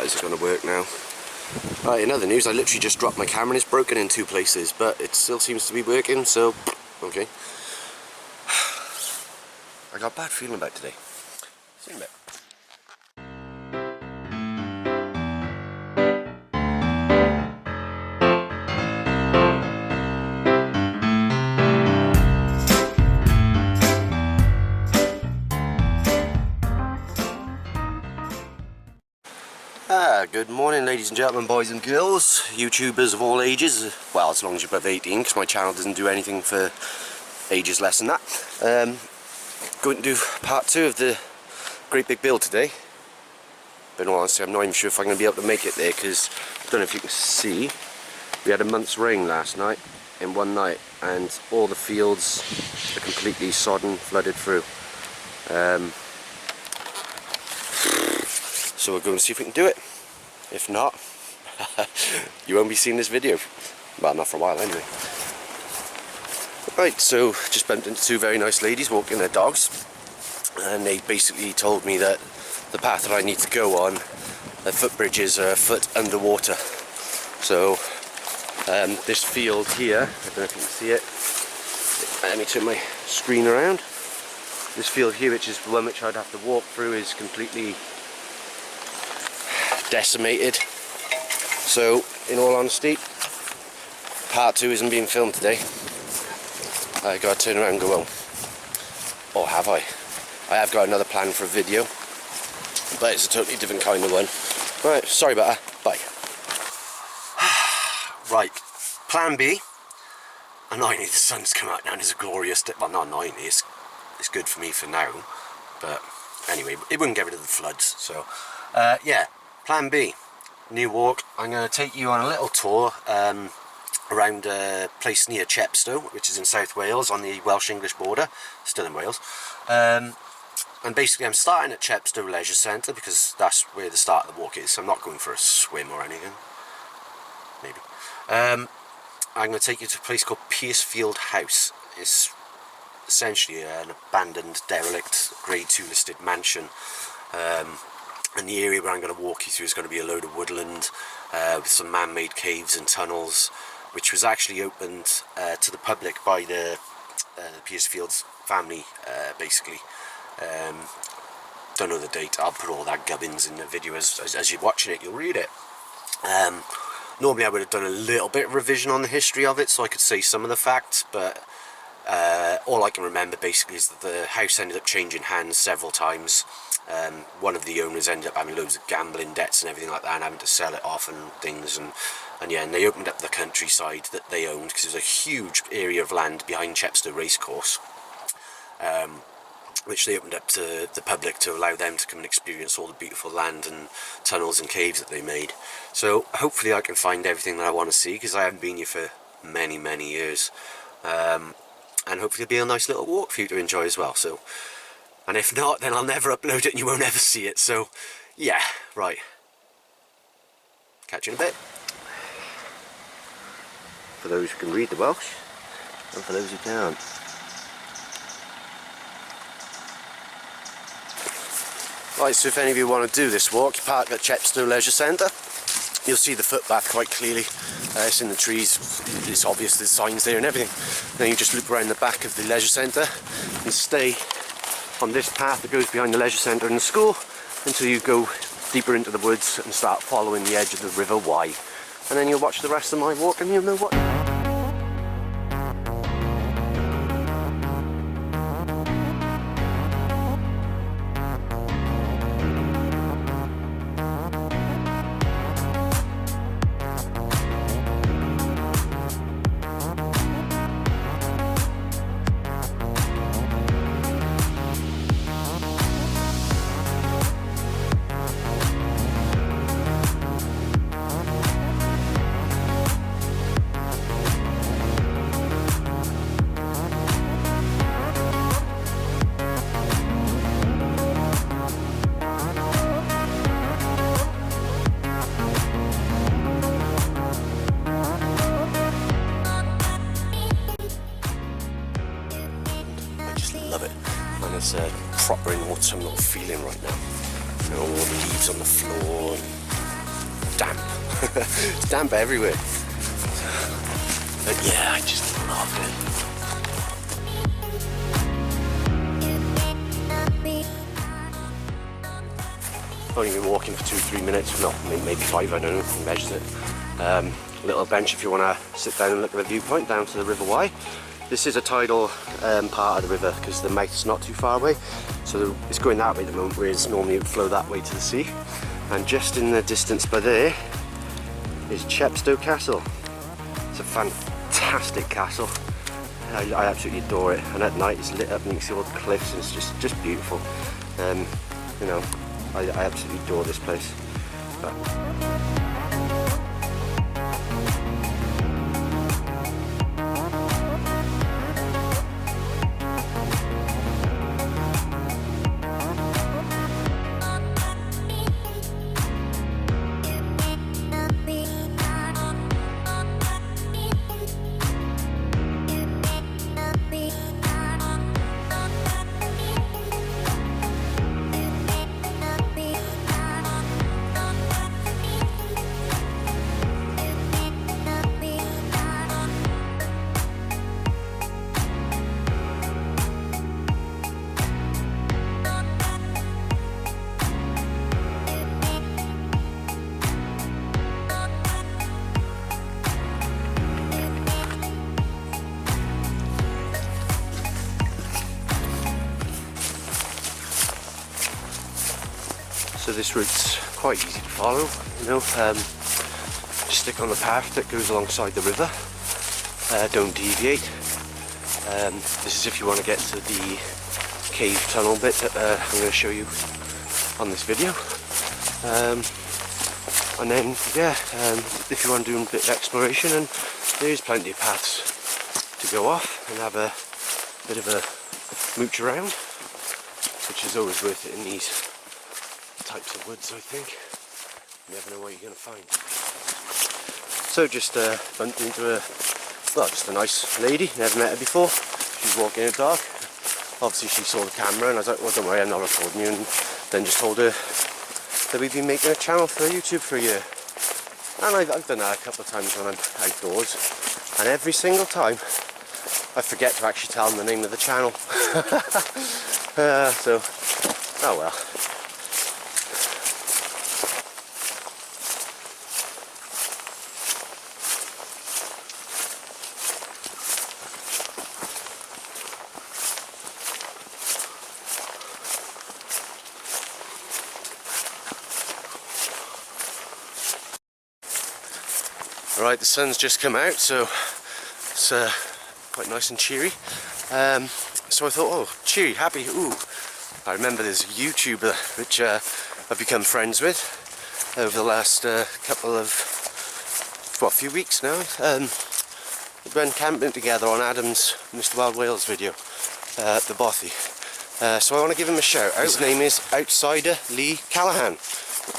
is it going to work now? Right, in other news, I literally just dropped my camera and it's broken in 2 places, but it still seems to be working, so okay. I got a bad feeling about today. See you in a bit. Good morning, ladies and gentlemen, boys and girls, YouTubers of all ages, well, as long as you're above 18, because my channel doesn't do anything for ages less than that. Going to do part 2 of the great big build today. But in all honesty, I'm not even sure if I'm going to be able to make it there, because I don't know if you can see, we had a month's rain last night, in one night, and all the fields are completely sodden, flooded through. So we're going to see if we can do it. If not, you won't be seeing this video. Well, not for a while anyway. Right, so just bumped into 2 very nice ladies walking their dogs, and they basically told me that the path that I need to go on, the footbridges are a foot underwater. So this field here, I don't know if you can see it, let me turn my screen around. This field here, which is the one which I'd have to walk through, is completely decimated. So in all honesty, part 2 isn't being filmed today. I gotta turn around and go home. Or have I? I have got another plan for a video, but it's a totally different kind of one. Right, sorry about that. Bye. Right, plan B. Annoyingly, the sun's come out now and it's a glorious day. Well, not annoyingly, it's good for me for now, but anyway, it wouldn't get rid of the floods. So yeah, plan B, new walk. I'm going to take you on a little tour around a place near Chepstow, which is in South Wales on the Welsh-English border, still in Wales. And basically I'm starting at Chepstow Leisure Centre because that's where the start of the walk is. So I'm not going for a swim or anything, maybe. I'm going to take you to a place called Piercefield House. It's essentially an abandoned, derelict, Grade 2 listed mansion. And the area where I'm going to walk you through is going to be a load of woodland with some man-made caves and tunnels, which was actually opened to the public by the Piercefield's family, basically. Don't know the date. I'll put all that gubbins in the video. As you're watching it, you'll read it. Normally I would have done a little bit of revision on the history of it so I could say some of the facts, but all I can remember basically is that the house ended up changing hands several times. One of the owners ended up having loads of gambling debts and everything like that and having to sell it off and things, and yeah, and they opened up the countryside that they owned because there was a huge area of land behind Chepstow Racecourse, which they opened up to the public to allow them to come and experience all the beautiful land and tunnels and caves that they made. So hopefully I can find everything that I want to see, because I haven't been here for many years, and hopefully it'll be a nice little walk for you to enjoy as well. So, and if not, then I'll never upload it and you won't ever see it. So yeah, right, catch you in a bit. For those who can read the Welsh, and for those who can't. Right, so if any of you want to do this walk, you park at Chepstow Leisure Centre. You'll see the footpath quite clearly. It's in the trees, it's obvious there's signs there and everything. Then you just loop around the back of the leisure centre and stay on this path that goes behind the leisure centre and the school until you go deeper into the woods and start following the edge of the River Wye. And then you'll watch the rest of my walk and you'll know what... It's a proper autumnal feeling right now. You know, all the leaves on the floor, and damp. It's damp everywhere. But yeah, I just love it. Only been walking for 2-3 minutes, no, maybe 5, I don't know, who measures it. Little bench if you want to sit down and look at the viewpoint down to the River Wye. This is a tidal part of the river because the mouth's not too far away, so it's going that way at the moment, whereas normally it would flow that way to the sea. And just in the distance by there is Chepstow Castle. It's a fantastic castle. I absolutely adore it, and at night it's lit up and you can see all the cliffs, and it's just beautiful. You know, I absolutely adore this place. But so this route's quite easy to follow, you know. Just stick on the path that goes alongside the river. Don't deviate. This is if you want to get to the cave tunnel bit that I'm going to show you on this video. And then, yeah, if you want to do a bit of exploration, and there's plenty of paths to go off and have a bit of a mooch around, which is always worth it in these types of woods, I think. You never know what you're going to find. So just bumped into just a nice lady, never met her before. She's walking in the dark. Obviously she saw the camera and I was like, well, don't worry, I'm not recording you, and then just told her that we've been making a channel for YouTube for a year. And I've done that a couple of times when I'm outdoors, and every single time I forget to actually tell them the name of the channel. So, oh well. Alright, the sun's just come out, so it's quite nice and cheery. So I thought, oh, cheery, happy, ooh. I remember there's a YouTuber which I've become friends with over the last couple of, few weeks now. We've been camping together on Adam's Mr. Wild Wales video, the Bothy. So I want to give him a shout out. His name is Outsider Lee Callahan.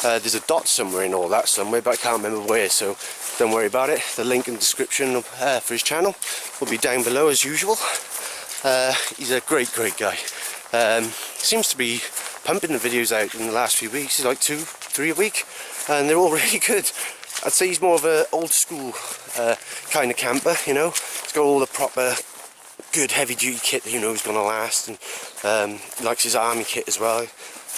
There's a dot somewhere in all that somewhere, but I can't remember where, so don't worry about it. The link in the description for his channel will be down below as usual. He's a great guy. Seems to be pumping the videos out in the last few weeks. He's like 2-3 a week, and they're all really good. I'd say he's more of an old school kind of camper, you know. He's got all the proper good heavy duty kit that you know is going to last, and he likes his army kit as well.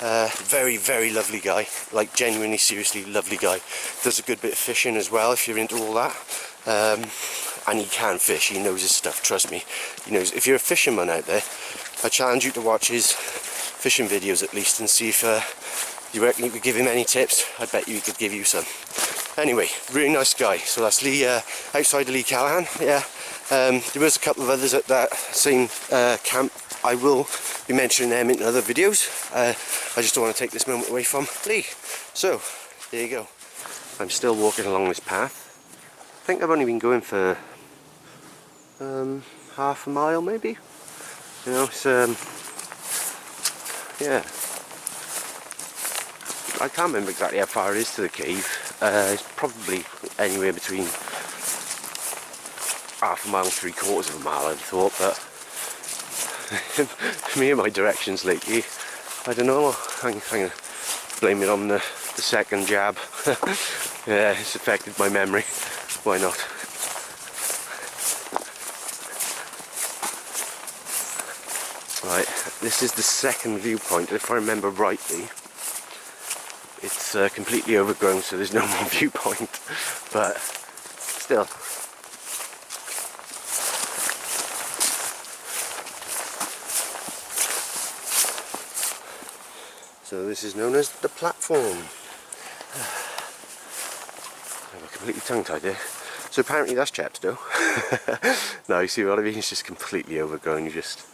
Very lovely guy, like genuinely seriously lovely guy. Does a good bit of fishing as well if you're into all that, and he can fish, he knows his stuff, trust me. He knows. If you're a fisherman out there, I challenge you to watch his fishing videos at least and see if you reckon you could give him any tips. I bet you he could give you some. Anyway, really nice guy. So that's Lee, Outsider Lee Callahan. Yeah, there was a couple of others at that same camp. I will be mentioning them in other videos. I just don't want to take this moment away from Lee. So, there you go. I'm still walking along this path. I think I've only been going for half a mile maybe. You know, it's yeah. I can't remember exactly how far it is to the cave. It's probably anywhere between half a mile and 3/4 of a mile, I'd thought, but me and my directions lately, I don't know. Hang on. blame it on the second jab. Yeah, it's affected my memory. Why not? Right, this is the second viewpoint. If I remember rightly, it's completely overgrown, so there's no more viewpoint. But still. So this is known as the platform. I'm completely tongue-tied here. So apparently that's Chepstow. No, you see what I mean? It's just completely overgrown. You just...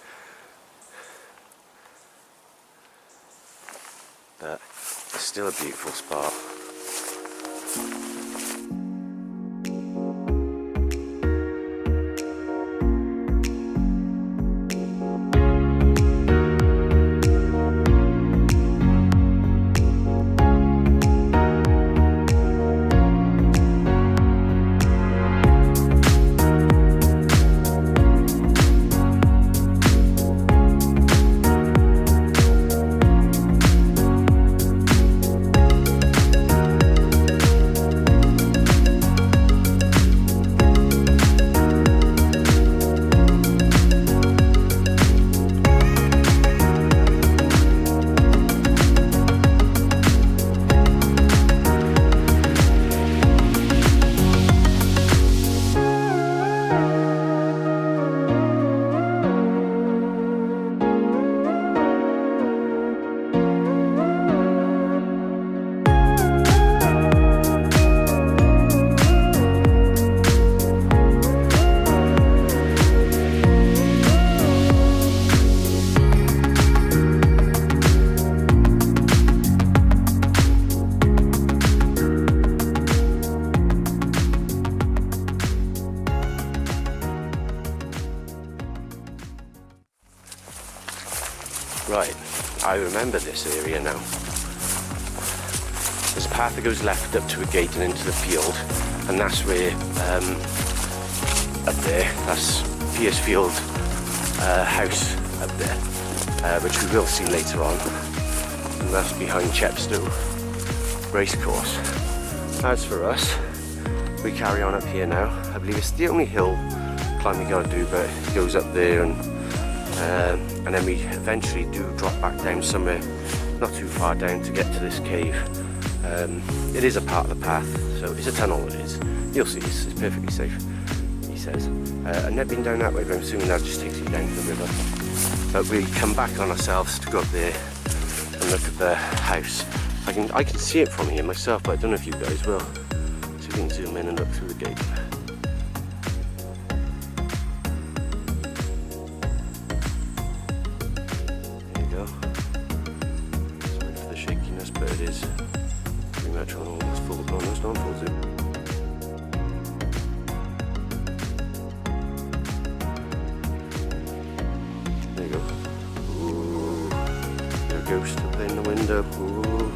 But it's still a beautiful spot. Right, I remember this area now. There's a path that goes left up to a gate and into the field, and that's where, up there, that's Piercefield House up there, which we will see later on, and that's behind Chepstow Racecourse. As for us, we carry on up here now. I believe it's the only hill climb we gotta do, but it goes up there and then we eventually do drop back down somewhere not too far down to get to this cave. It is a part of the path, so it's a tunnel. It is. You'll see, it's perfectly safe, he says. I've never been down that way, but I'm assuming that just takes you down to the river. But we come back on ourselves to go up there and look at the house. I can see it from here myself, but I don't know if you guys will. So we can zoom in and look through the gate. But it is pretty much on almost on full zoom. There you go. Ooh, there's a ghost up there in the window. Ooh.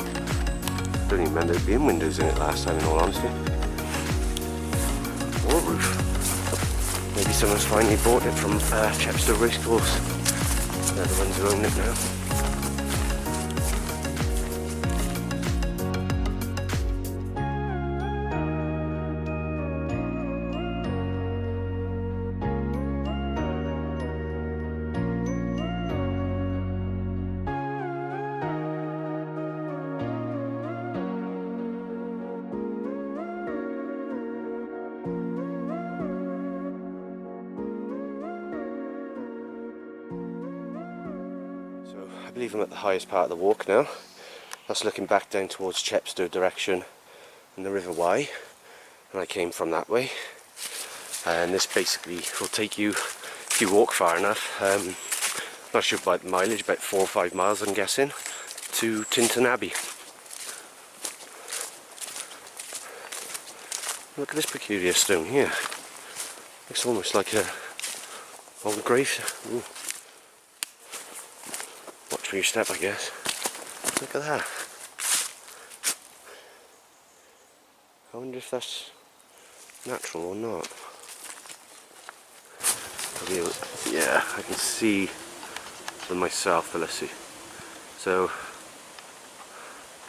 Don't even remember there being windows in it last time, in all honesty. Or a roof. Maybe someone's finally bought it from Chepstow Racecourse. They're the ones who own it now. I believe I'm at the highest part of the walk now. That's looking back down towards Chepstow direction and the River Wye, and I came from that way. And this basically will take you, if you walk far enough, not sure about the mileage, about 4 or 5 miles I'm guessing, to Tintern Abbey. Look at this peculiar stone here. Looks almost like a old grave. Ooh. Watch where you step, I guess. Look at that. I wonder if that's natural or not. Yeah, I can see for myself, but let's see. So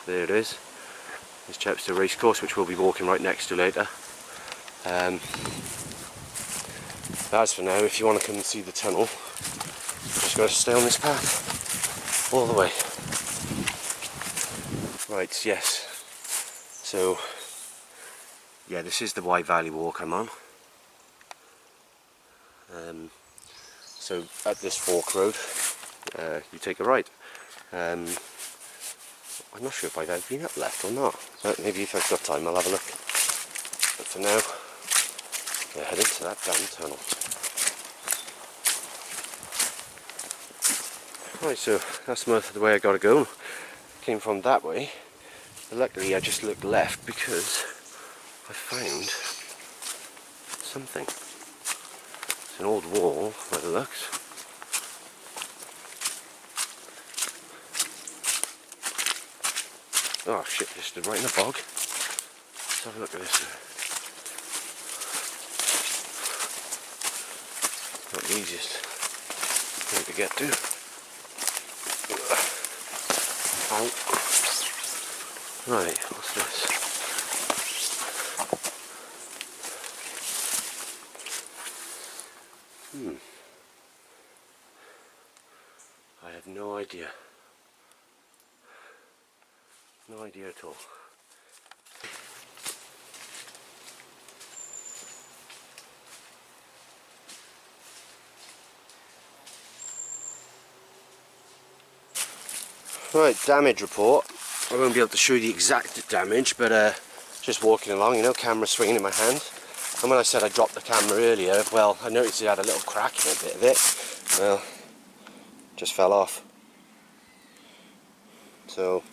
there it is. There's Chepstow Racecourse, which we'll be walking right next to later. As for now, if you want to come and see the tunnel, you've just got to stay on this path all the way. Right, yes. So, yeah, this is the Wye Valley walk I'm on. So at this fork road, you take a right. I'm not sure if I've ever been up left or not, but maybe if I've got time I'll have a look. But for now, we're heading to that damn tunnel. Right, so that's the way I gotta go. Came from that way, but luckily I just looked left because I found something. It's an old wall by the looks. Oh shit, just stood right in the bog. Let's have a look at this. Not the easiest thing to get to. Ow. Right, what's this? I have no idea. No idea at all. Right, damage report. I won't be able to show you the exact damage, but just walking along, you know, camera swinging in my hand. And when I said I dropped the camera earlier, well, I noticed it had a little crack in a bit of it. Well, just fell off. So,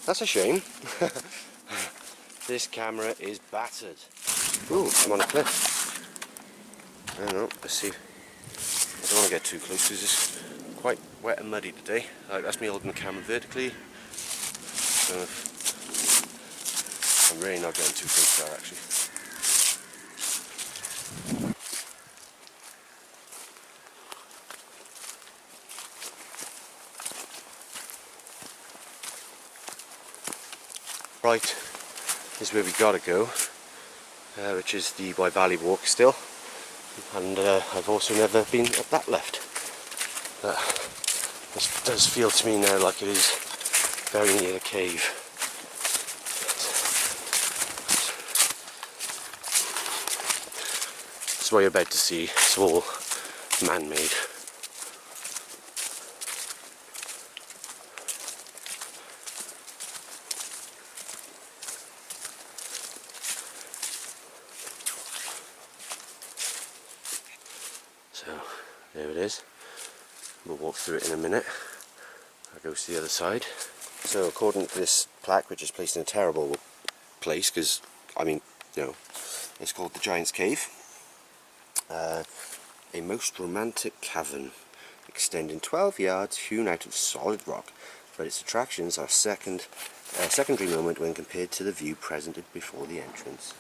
that's a shame. This camera is battered. Ooh, I'm on a cliff. I don't know, let's see. I don't want to get too close because it's quite wet and muddy today. That's me holding the camera vertically. So I'm really not getting too close there actually. Right, this is where we gotta go, which is the Wye Valley walk still, and I've also never been up that left. But this does feel to me now like it is very near the cave. That's what you're about to see. It's all man-made. So there it is. We'll walk through it in a minute. I'll go to the other side. So according to this plaque, which is placed in a terrible place, because I mean, you know, it's called the Giant's Cave. A most romantic cavern extending 12 yards hewn out of solid rock, but its attractions are a secondary moment when compared to the view presented before the entrance.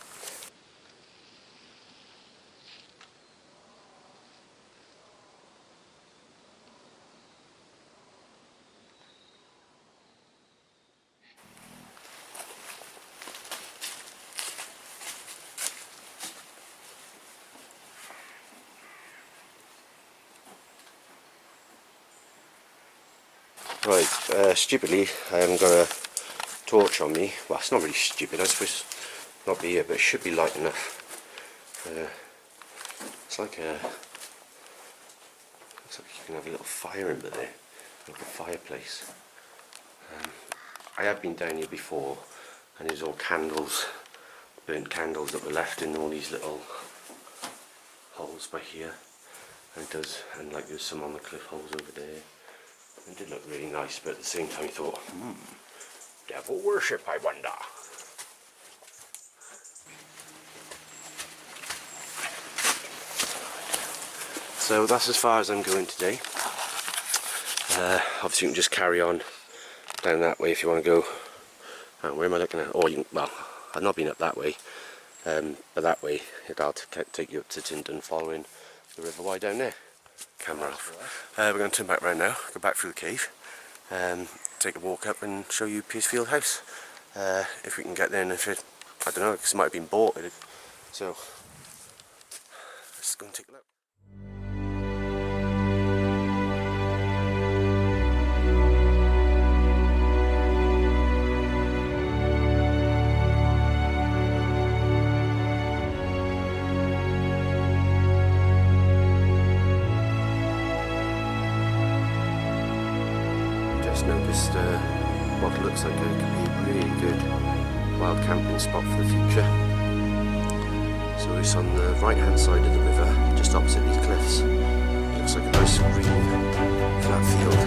Right, stupidly I haven't got a torch on me. Well, it's not really stupid, I suppose not be here, but it should be light enough. It's like a, looks like you can have a little fire in there, like a fireplace. I have been down here before, and there's all candles, burnt candles that were left in all these little holes by here, and it does, and like there's some on the cliff holes over there. It did look really nice, but at the same time I thought, devil worship, I wonder. So that's as far as I'm going today. Obviously you can just carry on down that way if you want to go. Where am I looking at? Oh, well, I've not been up that way, but that way it'll take you up to Tinton following the River Wye down there. Camera off. We're going to turn back round now, go back through the cave, take a walk up and show you Piercefield House. if we can get there, and if it, I don't know, because it might have been bought. So let's go and take a look. Just noticed what looks like it could be a really good wild camping spot for the future. So it's on the right hand side of the river, just opposite these cliffs. It looks like a nice green flat field.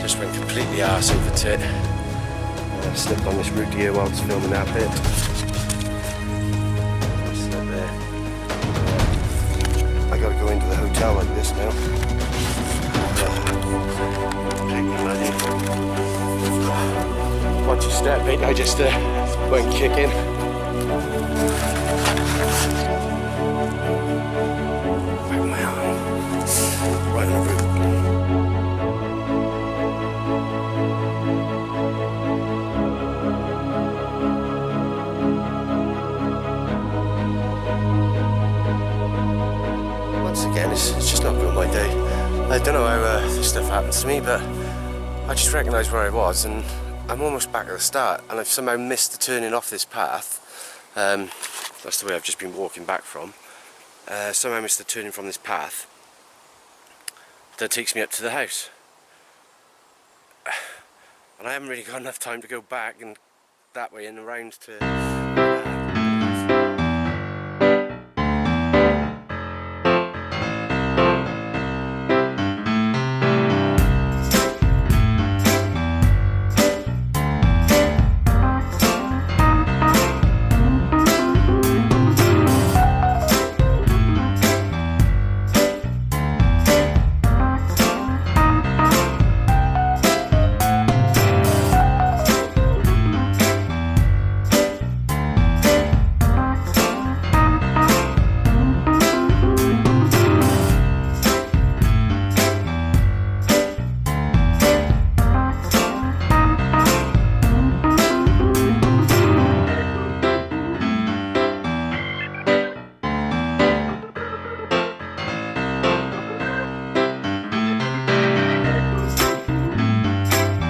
Just went completely arse over tit. Slipped on this route here while I was filming that bit. Slip there. I gotta go into the hotel like this now. Watch your step, mate. I just went kicking. Right on the route. Once again, it's just not been my day. I don't know how this stuff happens to me, but I just recognised where I was, and I'm almost back at the start, and I've somehow missed the turning off this path. That's the way I've just been walking back from. Somehow missed the turning from this path that takes me up to the house, and I haven't really got enough time to go back and that way and around to